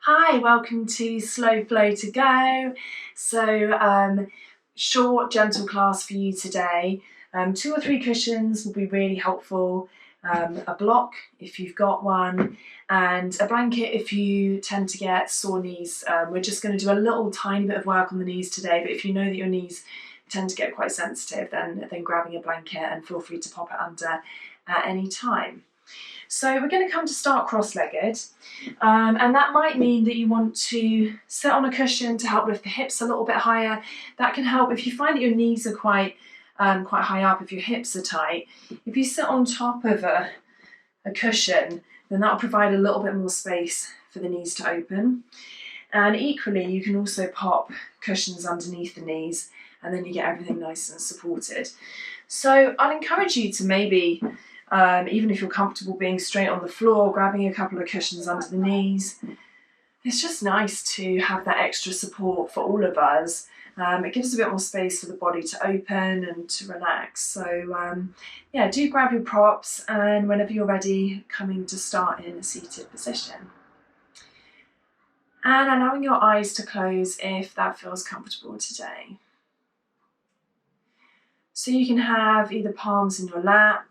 Hi, welcome to Slow Flow to Go. So, short, gentle class for you today. 2 or 3 cushions will be really helpful. A block if you've got one, and a blanket if you tend to get sore knees. We're just going to do a little tiny bit of work on the knees today, but if you know that your knees tend to get quite sensitive, then grabbing a blanket, and feel free to pop it under at any time. So we're going to come to start cross-legged, and that might mean that you want to sit on a cushion to help lift the hips a little bit higher. That can help if you find that your knees are quite high up, if your hips are tight. If you sit on top of a cushion, then that'll provide a little bit more space for the knees to open. And equally, you can also pop cushions underneath the knees, and then you get everything nice and supported. So I'd encourage you to maybe, even if you're comfortable being straight on the floor, grabbing a couple of cushions under the knees. It's just nice to have that extra support for all of us. It gives a bit more space for the body to open and to relax. So yeah, do grab your props, and whenever you're ready, coming to start in a seated position. And allowing your eyes to close if that feels comfortable today. So you can have either palms in your lap.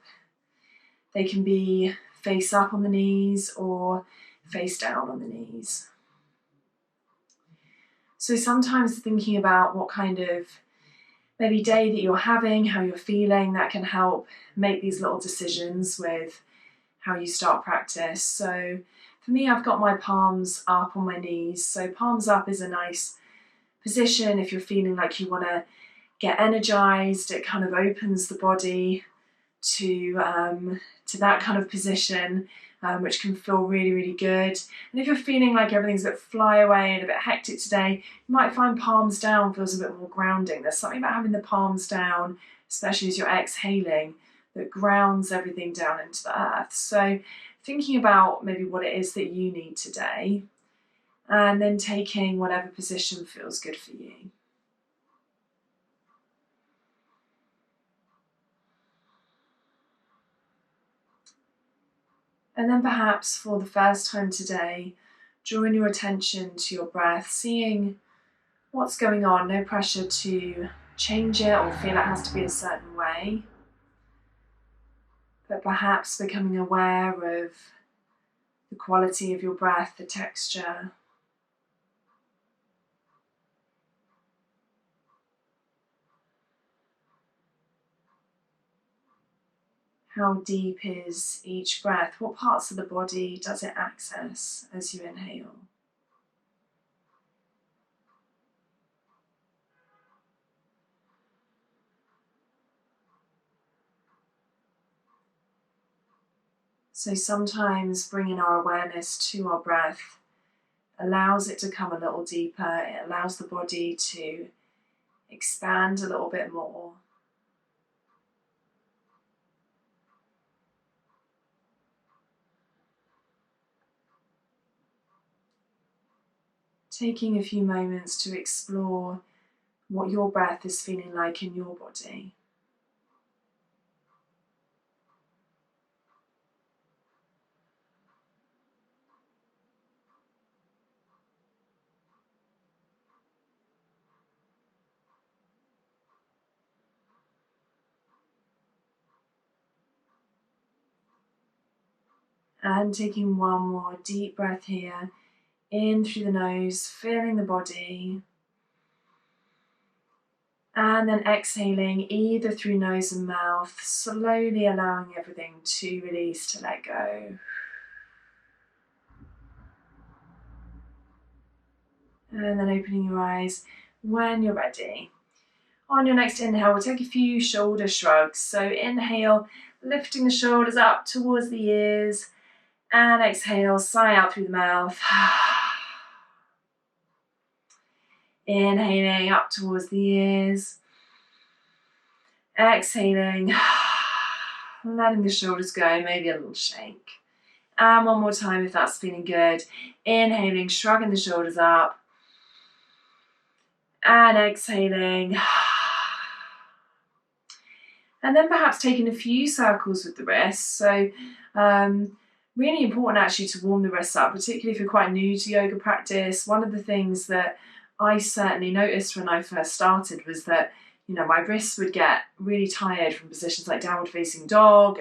They can be face up on the knees or face down on the knees. So sometimes thinking about what kind of maybe day that you're having, how you're feeling, that can help make these little decisions with how you start practice. So for me, I've got my palms up on my knees. So palms up is a nice position if you're feeling like you want to get energized. It kind of opens the body to that kind of position, which can feel really, really good. And if you're feeling like everything's a bit fly away and a bit hectic today, you might find palms down feels a bit more grounding. There's something about having the palms down, especially as you're exhaling, that grounds everything down into the earth. So thinking about maybe what it is that you need today, and then taking whatever position feels good for you. And then perhaps for the first time today, drawing your attention to your breath, seeing what's going on. No pressure to change it or feel it has to be a certain way, but perhaps becoming aware of the quality of your breath, the texture. How deep is each breath? What parts of the body does it access as you inhale? So sometimes bringing our awareness to our breath allows it to come a little deeper. It allows the body to expand a little bit more. Taking a few moments to explore what your breath is feeling like in your body. And taking one more deep breath here, in through the nose, feeling the body. And then exhaling either through nose and mouth, slowly allowing everything to release, to let go. And then opening your eyes when you're ready. On your next inhale, we'll take a few shoulder shrugs. So inhale, lifting the shoulders up towards the ears, and exhale, sigh out through the mouth. Inhaling up towards the ears. Exhaling, letting the shoulders go, maybe a little shake. And one more time if that's feeling good. Inhaling, shrugging the shoulders up. And exhaling. And then perhaps taking a few circles with the wrists. So really important actually to warm the wrists up, particularly if you're quite new to yoga practice. One of the things that I certainly noticed when I first started was that, my wrists would get really tired from positions like downward facing dog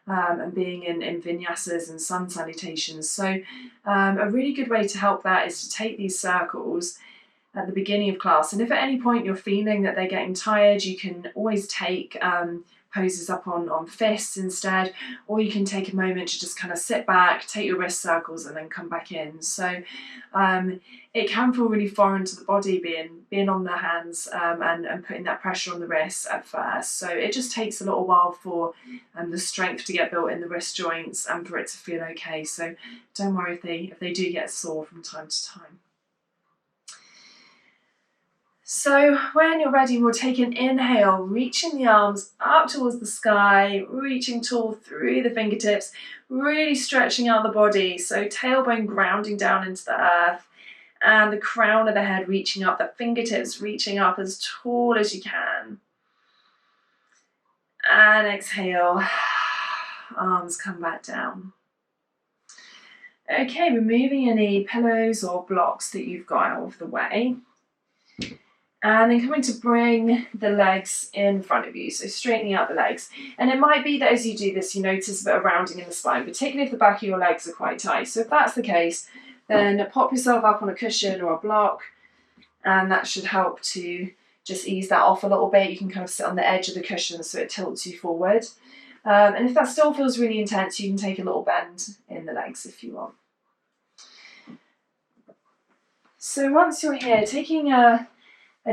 and being in vinyasas and sun salutations. So a really good way to help that is to take these circles at the beginning of class. And if at any point you're feeling that they're getting tired, you can always take poses up on fists instead, or you can take a moment to just kind of sit back, take your wrist circles and then come back in. So it can feel really foreign to the body being on the hands and putting that pressure on the wrists at first. So it just takes a little while for the strength to get built in the wrist joints and for it to feel okay. So don't worry if they do get sore from time to time. So when you're ready, we'll take an inhale, reaching the arms up towards the sky, reaching tall through the fingertips, really stretching out the body. So tailbone grounding down into the earth and the crown of the head reaching up, the fingertips reaching up as tall as you can. And exhale, arms come back down. Okay, removing any pillows or blocks that you've got out of the way. And then coming to bring the legs in front of you, so straightening out the legs. And it might be that as you do this, you notice a bit of rounding in the spine, particularly if the back of your legs are quite tight. So if that's the case, then pop yourself up on a cushion or a block, and that should help to just ease that off a little bit. You can kind of sit on the edge of the cushion so it tilts you forward. And if that still feels really intense, you can take a little bend in the legs if you want. So once you're here, taking a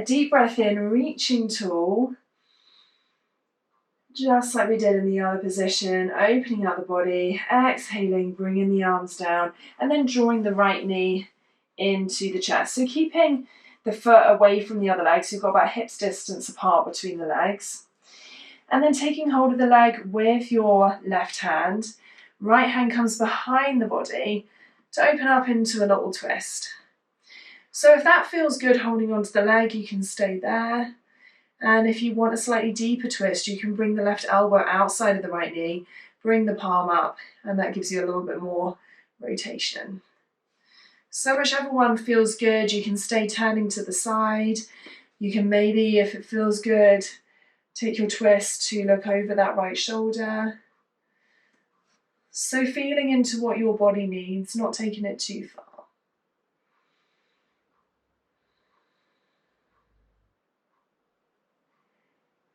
deep breath in, reaching tall, just like we did in the other position, opening up the body, exhaling, bringing the arms down, and then drawing the right knee into the chest. So keeping the foot away from the other leg, so you've got about hips distance apart between the legs. And then taking hold of the leg with your left hand, right hand comes behind the body to open up into a little twist. So if that feels good holding onto the leg, you can stay there. And if you want a slightly deeper twist, you can bring the left elbow outside of the right knee, bring the palm up, and that gives you a little bit more rotation. So whichever one feels good, you can stay turning to the side. You can maybe, if it feels good, take your twist to look over that right shoulder. So feeling into what your body needs, not taking it too far.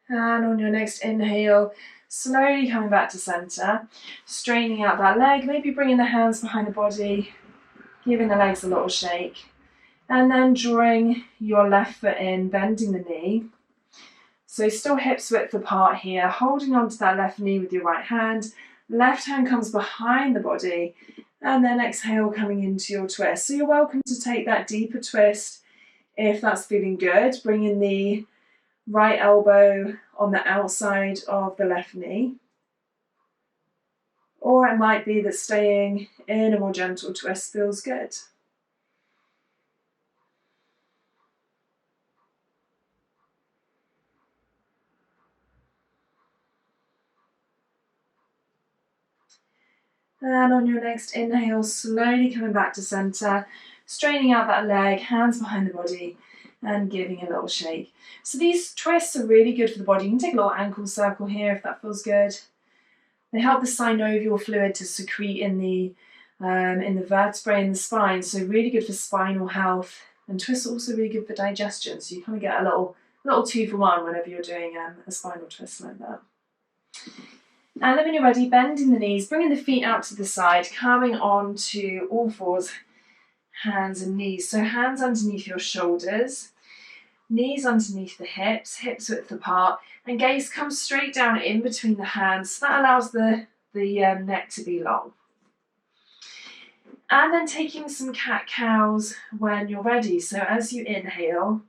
And on your next inhale, slowly coming back to center, straightening out that leg, maybe bringing the hands behind the body, giving the legs a little shake, and then drawing your left foot in, bending the knee. So still hips width apart here, holding onto that left knee with your right hand. Left hand comes behind the body, and then exhale, coming into your twist. So you're welcome to take that deeper twist if that's feeling good, bringing the right elbow on the outside of the left knee. Or it might be that staying in a more gentle twist feels good. And on your next inhale, slowly coming back to center, straightening out that leg, hands behind the body, and giving a little shake. So these twists are really good for the body. You can take a little ankle circle here if that feels good. They help the synovial fluid to secrete in the vertebrae and the spine, so really good for spinal health. And twists are also really good for digestion, so you kind of get a little 2-for-1 whenever you're doing a spinal twist like that. And then when you're ready, bending the knees, bringing the feet out to the side, coming on to all fours, hands and knees. So hands underneath your shoulders, knees underneath the hips, hips width apart, and gaze comes straight down in between the hands. So that allows the neck to be long. And then taking some cat-cows when you're ready. So as you inhale,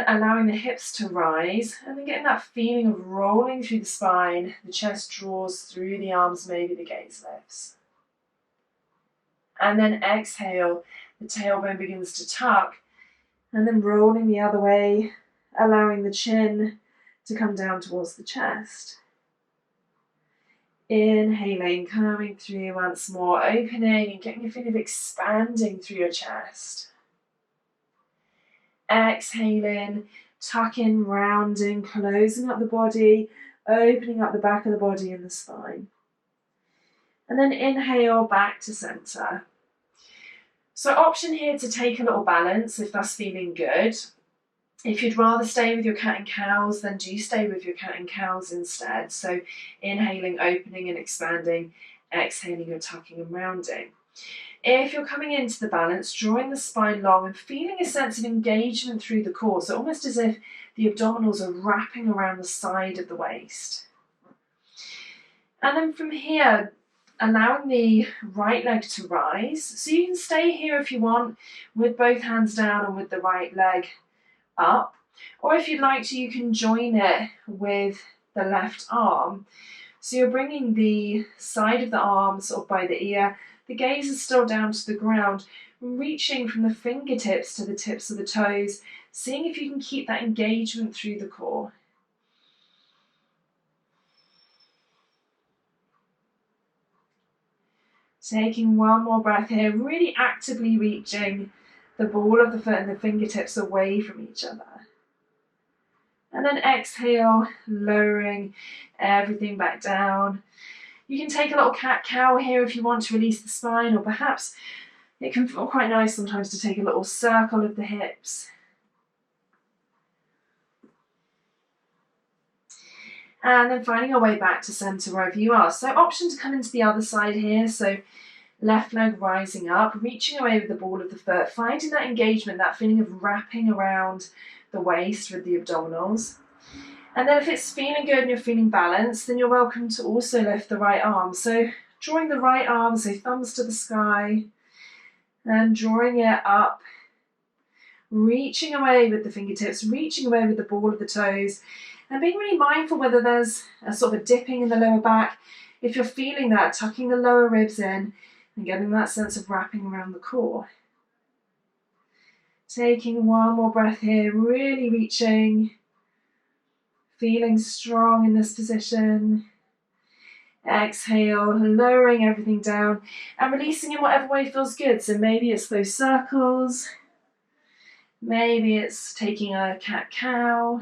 allowing the hips to rise, and then getting that feeling of rolling through the spine, the chest draws through the arms, maybe the gaze lifts. And then exhale, the tailbone begins to tuck, and then rolling the other way, allowing the chin to come down towards the chest. Inhaling, coming through once more, opening and getting a feeling of expanding through your chest. Exhaling, tucking, rounding, closing up the body, opening up the back of the body and the spine. And then inhale back to center. So option here to take a little balance if that's feeling good. If you'd rather stay with your cat and cows, then do stay with your cat and cows instead. So inhaling, opening and expanding, exhaling and tucking and rounding. If you're coming into the balance, drawing the spine long and feeling a sense of engagement through the core, so almost as if the abdominals are wrapping around the side of the waist. And then from here, allowing the right leg to rise. So you can stay here if you want, with both hands down and with the right leg up. Or if you'd like to, you can join it with the left arm. So you're bringing the side of the arm sort of by the ear. The gaze is still down to the ground, reaching from the fingertips to the tips of the toes, seeing if you can keep that engagement through the core. Taking one more breath here, really actively reaching the ball of the foot and the fingertips away from each other. And then exhale, lowering everything back down. You can take a little cat-cow here if you want to release the spine, or perhaps it can feel quite nice sometimes to take a little circle of the hips. And then finding our way back to center wherever you are. So option to come into the other side here. So left leg rising up, reaching away with the ball of the foot, finding that engagement, that feeling of wrapping around the waist with the abdominals. And then if it's feeling good and you're feeling balanced, then you're welcome to also lift the right arm. So drawing the right arm, so thumbs to the sky, and drawing it up, reaching away with the fingertips, reaching away with the ball of the toes, and being really mindful whether there's a sort of a dipping in the lower back. If you're feeling that, tucking the lower ribs in and getting that sense of wrapping around the core. Taking one more breath here, really reaching, feeling strong in this position. Exhale, lowering everything down and releasing in whatever way feels good. So maybe it's those circles, maybe it's taking a cat-cow.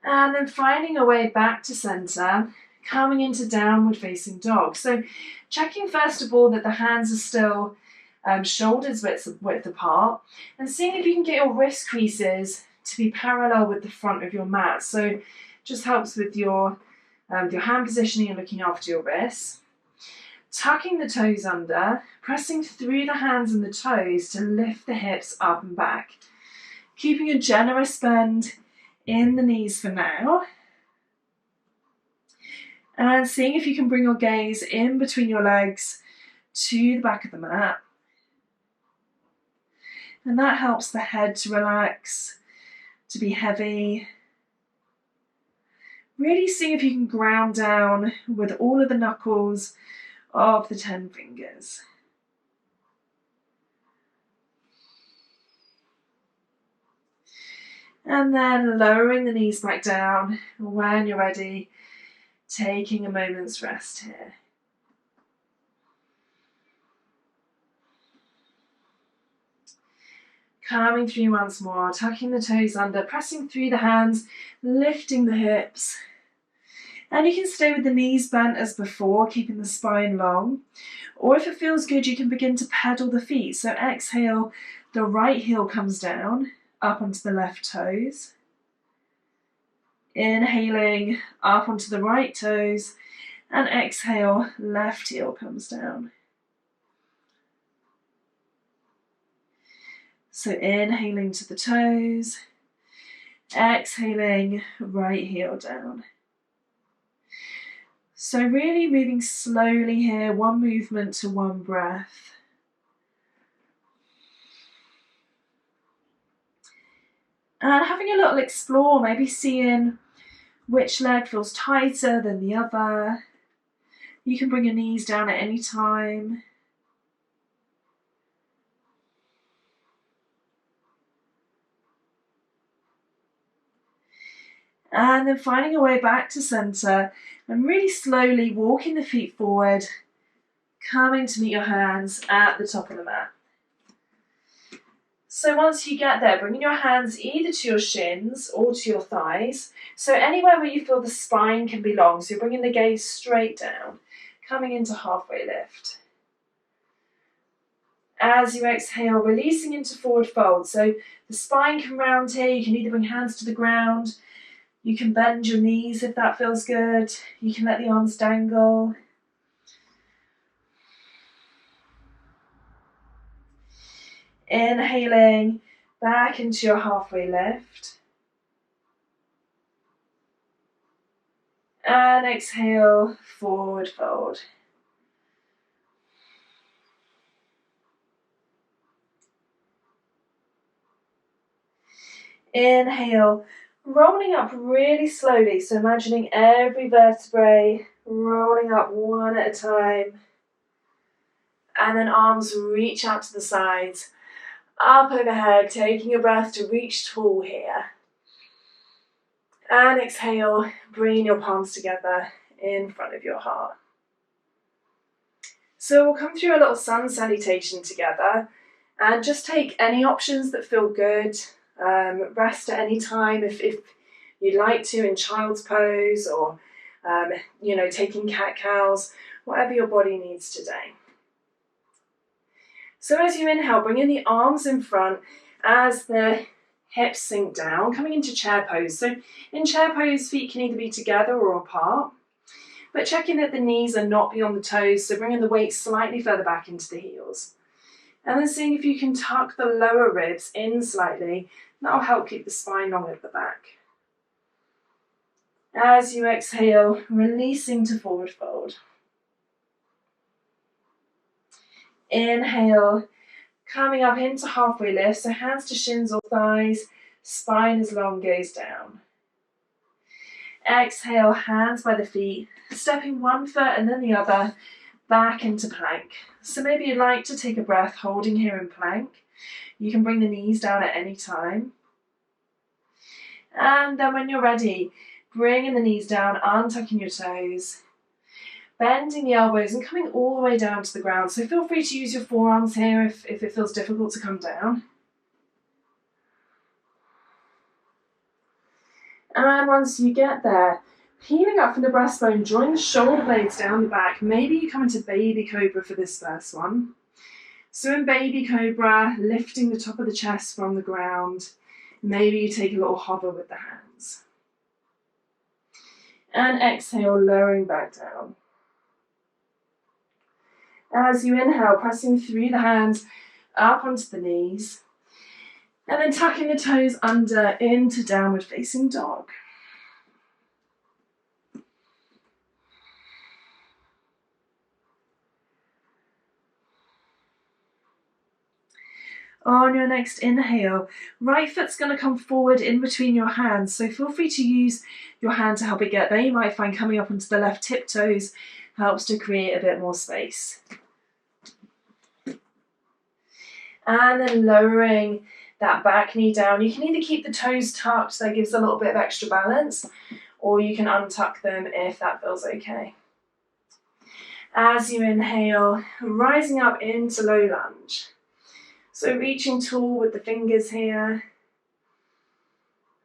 And then finding a way back to center, coming into downward facing dog. So checking first of all that the hands are still shoulders width apart, and seeing if you can get your wrist creases to be parallel with the front of your mat. So just helps with your hand positioning and looking after your wrists. Tucking the toes under, pressing through the hands and the toes to lift the hips up and back. Keeping a generous bend in the knees for now. And seeing if you can bring your gaze in between your legs to the back of the mat. And that helps the head to relax, to be heavy. Really see if you can ground down with all of the knuckles of the 10 fingers. And then lowering the knees back down. When you're ready, taking a moment's rest here. Coming through once more, tucking the toes under, pressing through the hands, lifting the hips. And you can stay with the knees bent as before, keeping the spine long. Or if it feels good, you can begin to pedal the feet. So exhale, the right heel comes down, up onto the left toes. Inhaling, up onto the right toes. And exhale, left heel comes down. So inhaling to the toes, exhaling, right heel down. So really moving slowly here, one movement to one breath. And having a little explore, maybe seeing which leg feels tighter than the other. You can bring your knees down at any time. And then finding your way back to center and really slowly walking the feet forward, coming to meet your hands at the top of the mat. So once you get there, bringing your hands either to your shins or to your thighs. So anywhere where you feel the spine can be long. So you're bringing the gaze straight down, coming into halfway lift. As you exhale, releasing into forward fold. So the spine can round here. You can either bring hands to the ground. You can bend your knees if that feels good. You can let the arms dangle. Inhaling back into your halfway lift. And exhale, forward fold. Inhale, rolling up really slowly. So imagining every vertebrae rolling up one at a time. And then arms reach out to the sides. Up overhead, taking a breath to reach tall here. And exhale, bring your palms together in front of your heart. So we'll come through a little sun salutation together and just take any options that feel good. Rest at any time if you'd like to in child's pose or taking cat-cows, whatever your body needs today. So as you inhale, bring in the arms in front as the hips sink down, coming into chair pose. So in chair pose, feet can either be together or apart, but checking that the knees are not beyond the toes, so bringing the weight slightly further back into the heels. And then seeing if you can tuck the lower ribs in slightly. That'll help keep the spine long at the back. As you exhale, releasing to forward fold. Inhale, coming up into halfway lift, so hands to shins or thighs, spine as long, gaze down. Exhale, hands by the feet, stepping one foot and then the other, back into plank. So maybe you'd like to take a breath holding here in plank. You can bring the knees down at any time. And then when you're ready, bringing the knees down, untucking your toes, bending the elbows and coming all the way down to the ground. So feel free to use your forearms here if it feels difficult to come down. And once you get there, peeling up from the breastbone, drawing the shoulder blades down the back. Maybe you come into baby cobra for this first one. So in baby cobra, lifting the top of the chest from the ground. Maybe you take a little hover with the hands. And exhale, lowering back down. As you inhale, pressing through the hands up onto the knees. And then tucking the toes under into downward facing dog. On your next inhale, right foot's going to come forward in between your hands. So feel free to use your hand to help it get there. You might find coming up onto the left tiptoes helps to create a bit more space. And then lowering that back knee down. You can either keep the toes tucked, so that gives a little bit of extra balance, or you can untuck them if that feels okay. As you inhale, rising up into low lunge. So reaching tall with the fingers here.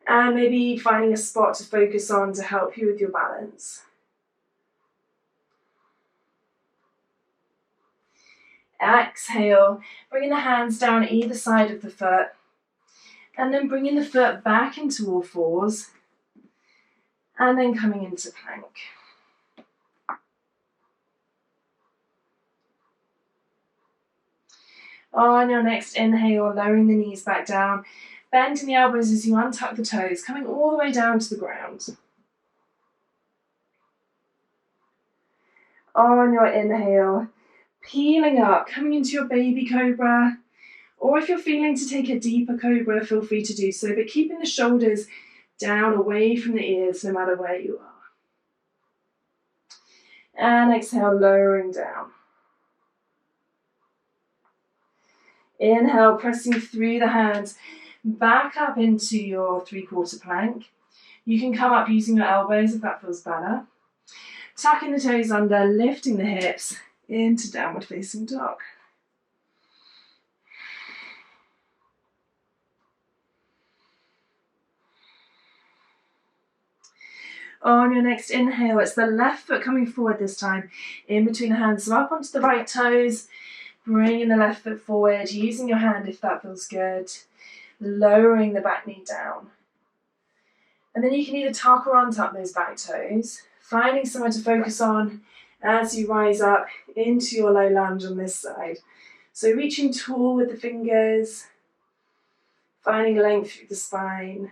And maybe finding a spot to focus on to help you with your balance. Exhale, bringing the hands down either side of the foot. And then bringing the foot back into all fours. And then coming into plank. On your next inhale, lowering the knees back down, bending the elbows as you untuck the toes, coming all the way down to the ground. On your inhale, peeling up, coming into your baby cobra, or if you're feeling to take a deeper cobra, feel free to do so, but keeping the shoulders down away from the ears no matter where you are. And exhale, lowering down. Inhale, pressing through the hands, back up into your three-quarter plank. You can come up using your elbows if that feels better. Tucking the toes under, lifting the hips into downward facing dog. On your next inhale, it's the left foot coming forward this time, in between the hands, so up onto the right toes, bringing the left foot forward, using your hand if that feels good, lowering the back knee down. And then you can either tuck or untuck those back toes, finding somewhere to focus on as you rise up into your low lunge on this side. So reaching tall with the fingers, finding length through the spine.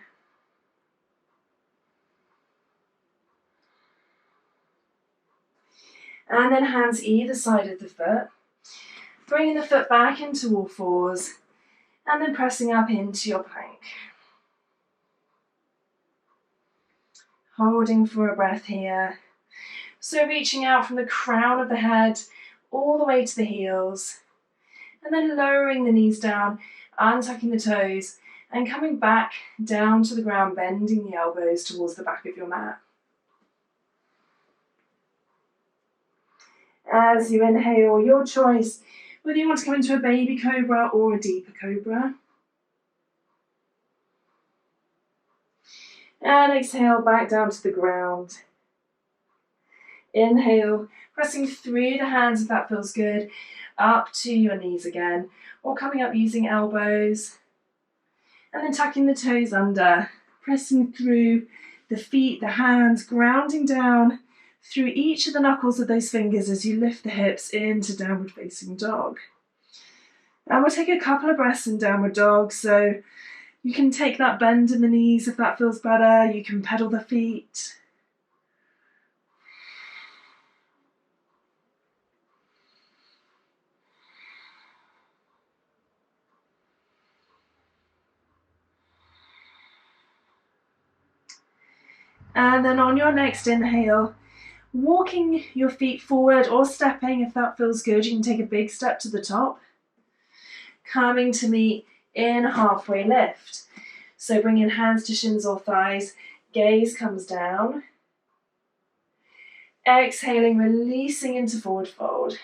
And then hands either side of the foot, bringing the foot back into all fours, and then pressing up into your plank. Holding for a breath here. So reaching out from the crown of the head all the way to the heels, and then lowering the knees down, untucking the toes, and coming back down to the ground, bending the elbows towards the back of your mat. As you inhale, your choice, whether you want to come into a baby cobra or a deeper cobra. And exhale back down to the ground. Inhale, pressing through the hands if that feels good, up to your knees again, or coming up using elbows. And then tucking the toes under, pressing through the feet, the hands, grounding down through each of the knuckles of those fingers as you lift the hips into downward facing dog. And we'll take a couple of breaths in downward dog, so you can take that bend in the knees if that feels better, you can pedal the feet. And then on your next inhale, walking your feet forward or stepping if that feels good. You can take a big step to the top. Coming to meet in halfway lift. So bring in hands to shins or thighs. Gaze comes down. Exhaling, releasing into forward fold.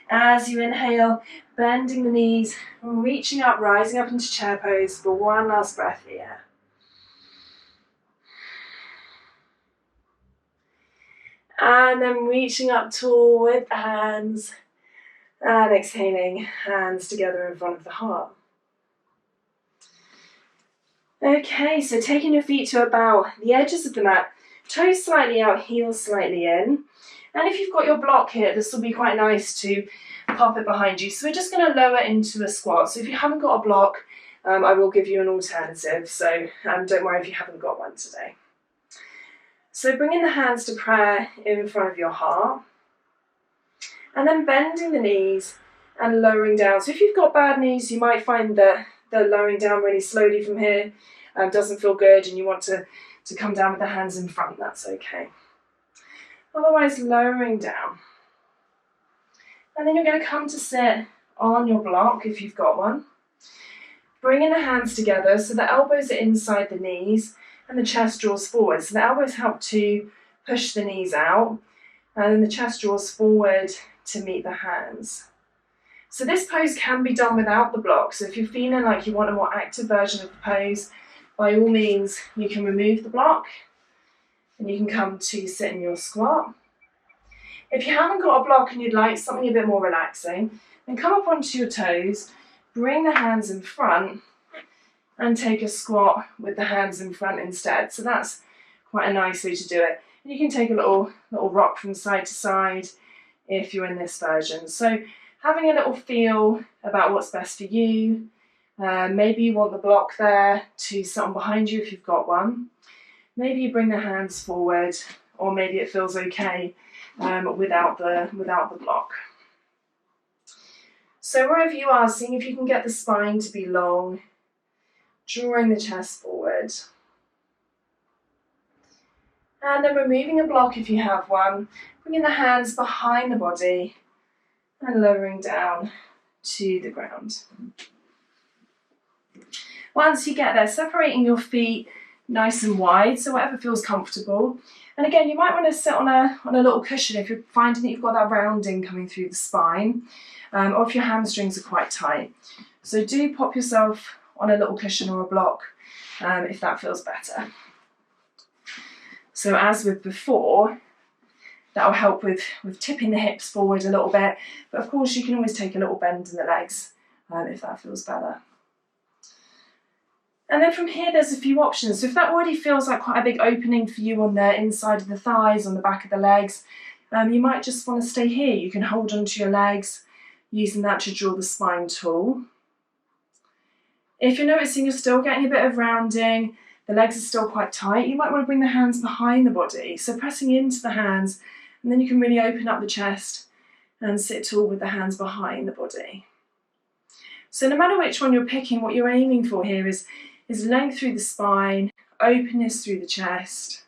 As you inhale, bending the knees, reaching up, rising up into chair pose for one last breath here. And then reaching up tall with the hands and exhaling, hands together in front of the heart. Okay, so taking your feet to about the edges of the mat, toes slightly out, heels slightly in. And if you've got your block here, this will be quite nice to pop it behind you. So we're just going to lower into a squat. So if you haven't got a block, I will give you an alternative. So don't worry if you haven't got one today. So bringing the hands to prayer in front of your heart. And then bending the knees and lowering down. So if you've got bad knees, you might find that the lowering down really slowly from here doesn't feel good and you want to come down with the hands in front. That's okay. Otherwise, lowering down. And then you're going to come to sit on your block if you've got one. Bringing the hands together so the elbows are inside the knees and the chest draws forward. So the elbows help to push the knees out and then the chest draws forward to meet the hands. So this pose can be done without the block. So if you're feeling like you want a more active version of the pose, by all means, you can remove the block and you can come to sit in your squat. If you haven't got a block and you'd like something a bit more relaxing, then come up onto your toes, bring the hands in front and take a squat with the hands in front instead. So that's quite a nice way to do it. And you can take a little rock from side to side if you're in this version. So having a little feel about what's best for you. Maybe you want the block there to sit on behind you if you've got one. Maybe you bring the hands forward, or maybe it feels okay without the block. So wherever you are, seeing if you can get the spine to be long, drawing the chest forward. And then removing a block if you have one, bringing the hands behind the body and lowering down to the ground. Once you get there, separating your feet nice and wide, so whatever feels comfortable. And again, you might want to sit on a little cushion if you're finding that you've got that rounding coming through the spine, or if your hamstrings are quite tight. So do pop yourself on a little cushion or a block if that feels better. So as with before, that will help with tipping the hips forward a little bit, but of course you can always take a little bend in the legs if that feels better. And then from here there's a few options. So if that already feels like quite a big opening for you on the inside of the thighs, on the back of the legs, you might just want to stay here. You can hold onto your legs using that to draw the spine tall. If you're noticing you're still getting a bit of rounding, the legs are still quite tight, you might want to bring the hands behind the body. So pressing into the hands, and then you can really open up the chest and sit tall with the hands behind the body. So no matter which one you're picking, what you're aiming for here is length through the spine, openness through the chest.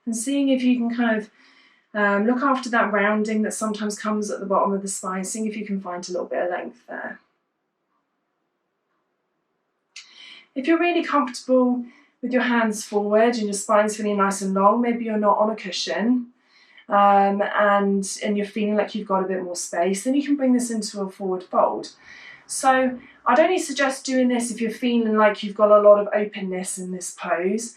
And seeing if you can kind of look after that rounding that sometimes comes at the bottom of the spine, seeing if you can find a little bit of length there. If you're really comfortable with your hands forward and your spine's feeling nice and long, maybe you're not on a cushion, and you're feeling like you've got a bit more space, then you can bring this into a forward fold. So I'd only suggest doing this if you're feeling like you've got a lot of openness in this pose.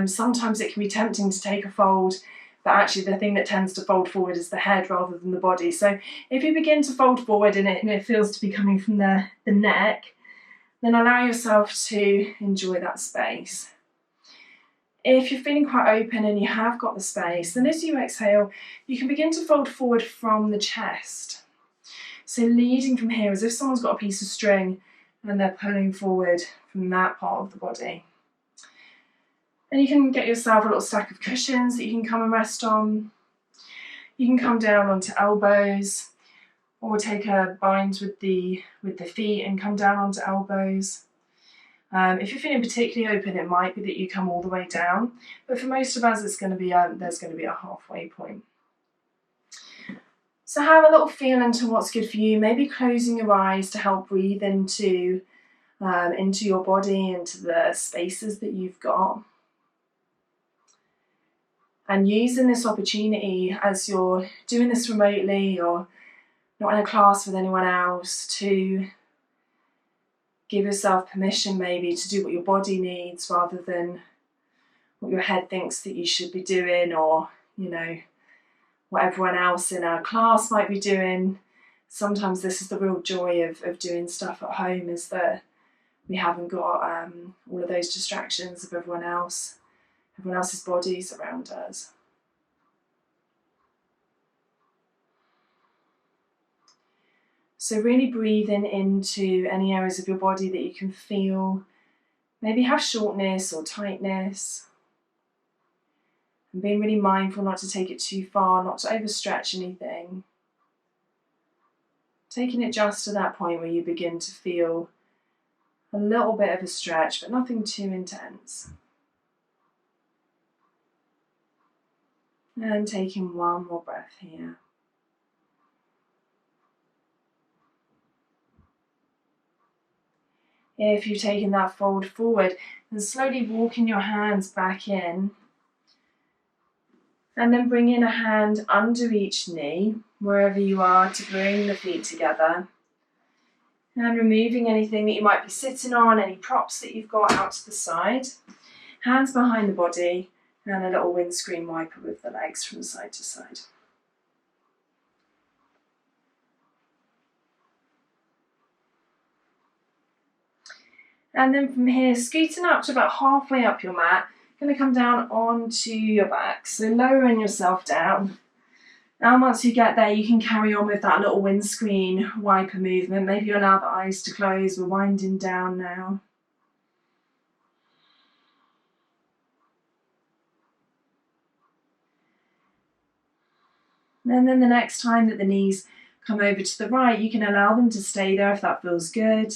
Sometimes it can be tempting to take a fold, but actually the thing that tends to fold forward is the head rather than the body. So if you begin to fold forward and it feels to be coming from the neck, then allow yourself to enjoy that space. If you're feeling quite open and you have got the space, then as you exhale, you can begin to fold forward from the chest. So leading from here as if someone's got a piece of string and they're pulling forward from that part of the body. And you can get yourself a little stack of cushions that you can come and rest on. You can come down onto elbows, or take a bind with the feet and come down onto elbows. If you're feeling particularly open, it might be that you come all the way down, but for most of us there's going to be a halfway point. So have a little feel into what's good for you, maybe closing your eyes to help breathe into your body, into the spaces that you've got. And using this opportunity as you're doing this remotely or not in a class with anyone else, to give yourself permission maybe to do what your body needs rather than what your head thinks that you should be doing, or what everyone else in our class might be doing. Sometimes this is the real joy of doing stuff at home, is that we haven't got all of those distractions of everyone else's bodies around us. So really breathing into any areas of your body that you can feel maybe have shortness or tightness. And being really mindful not to take it too far, not to overstretch anything. Taking it just to that point where you begin to feel a little bit of a stretch, but nothing too intense. And taking one more breath here. If you've taken that fold forward, then slowly walking your hands back in. And then bringing a hand under each knee, wherever you are, to bring the feet together. And removing anything that you might be sitting on, any props that you've got out to the side. Hands behind the body, and a little windscreen wiper with the legs from side to side. And then from here, scooting up to about halfway up your mat, going to come down onto your back. So lowering yourself down. Now once you get there, you can carry on with that little windscreen wiper movement. Maybe you allow the eyes to close. We're winding down now. And then the next time that the knees come over to the right, you can allow them to stay there if that feels good.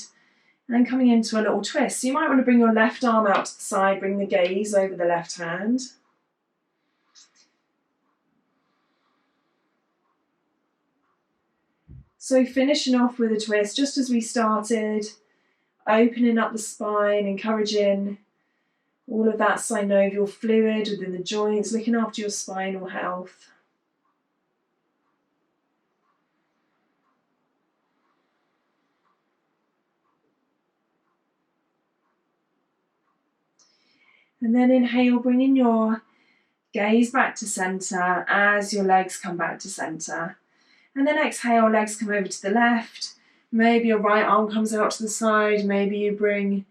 And then coming into a little twist. So you might want to bring your left arm out to the side, bring the gaze over the left hand. So finishing off with a twist, just as we started, opening up the spine, encouraging all of that synovial fluid within the joints, looking after your spinal health. And then inhale, bringing your gaze back to center as your legs come back to center. And then exhale, legs come over to the left. Maybe your right arm comes out to the side. Maybe you bring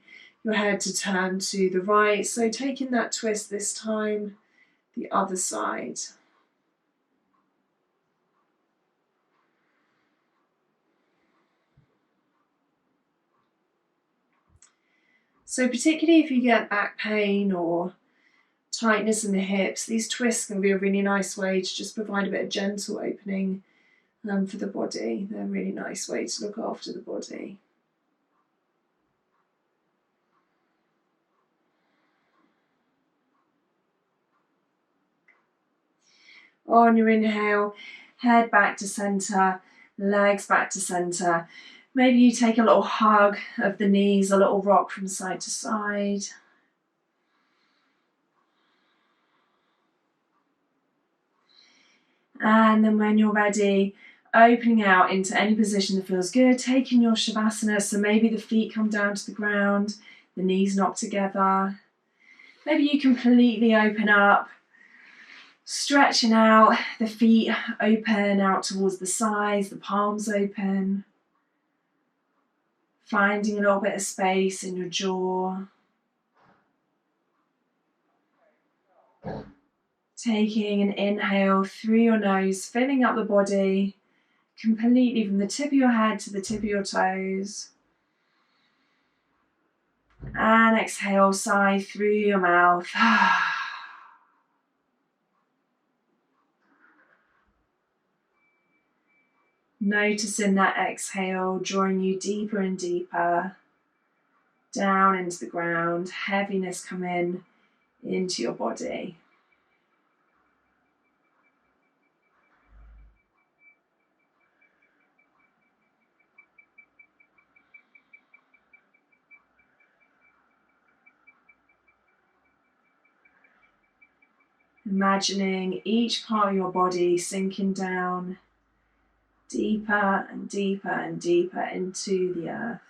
your head to turn to the right. So taking that twist this time, the other side. So particularly if you get back pain or tightness in the hips, these twists can be a really nice way to just provide a bit of gentle opening for the body. They're a really nice way to look after the body. On your inhale, head back to center, legs back to center. Maybe you take a little hug of the knees, a little rock from side to side. And then when you're ready, opening out into any position that feels good, taking your Shavasana, so maybe the feet come down to the ground, the knees knock together. Maybe you completely open up, stretching out, the feet open out towards the sides, the palms open. Finding a little bit of space in your jaw. Taking an inhale through your nose, filling up the body completely from the tip of your head to the tip of your toes. And exhale, sigh through your mouth. Noticing that exhale, drawing you deeper and deeper down into the ground, heaviness come into your body. Imagining each part of your body sinking down deeper and deeper and deeper into the earth.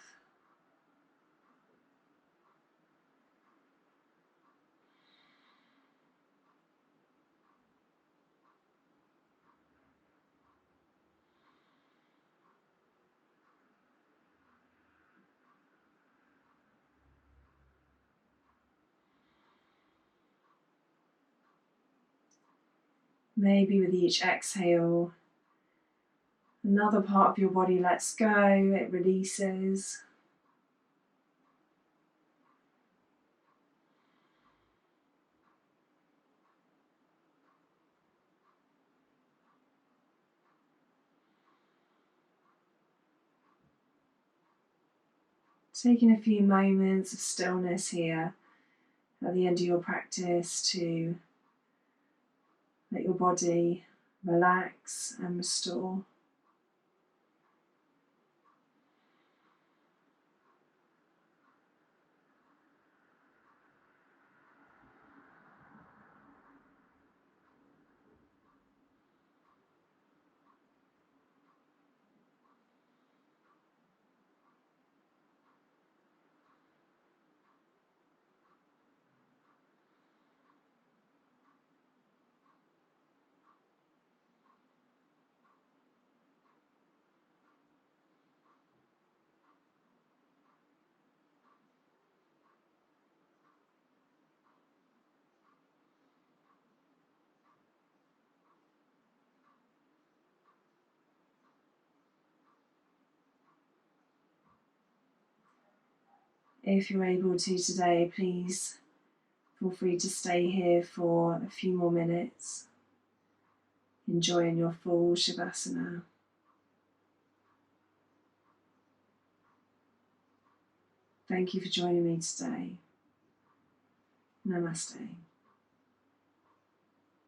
Maybe with each exhale, another part of your body lets go, it releases. Taking a few moments of stillness here at the end of your practice to let your body relax and restore. If you're able to today, please feel free to stay here for a few more minutes, enjoying your full Shavasana. Thank you for joining me today. Namaste.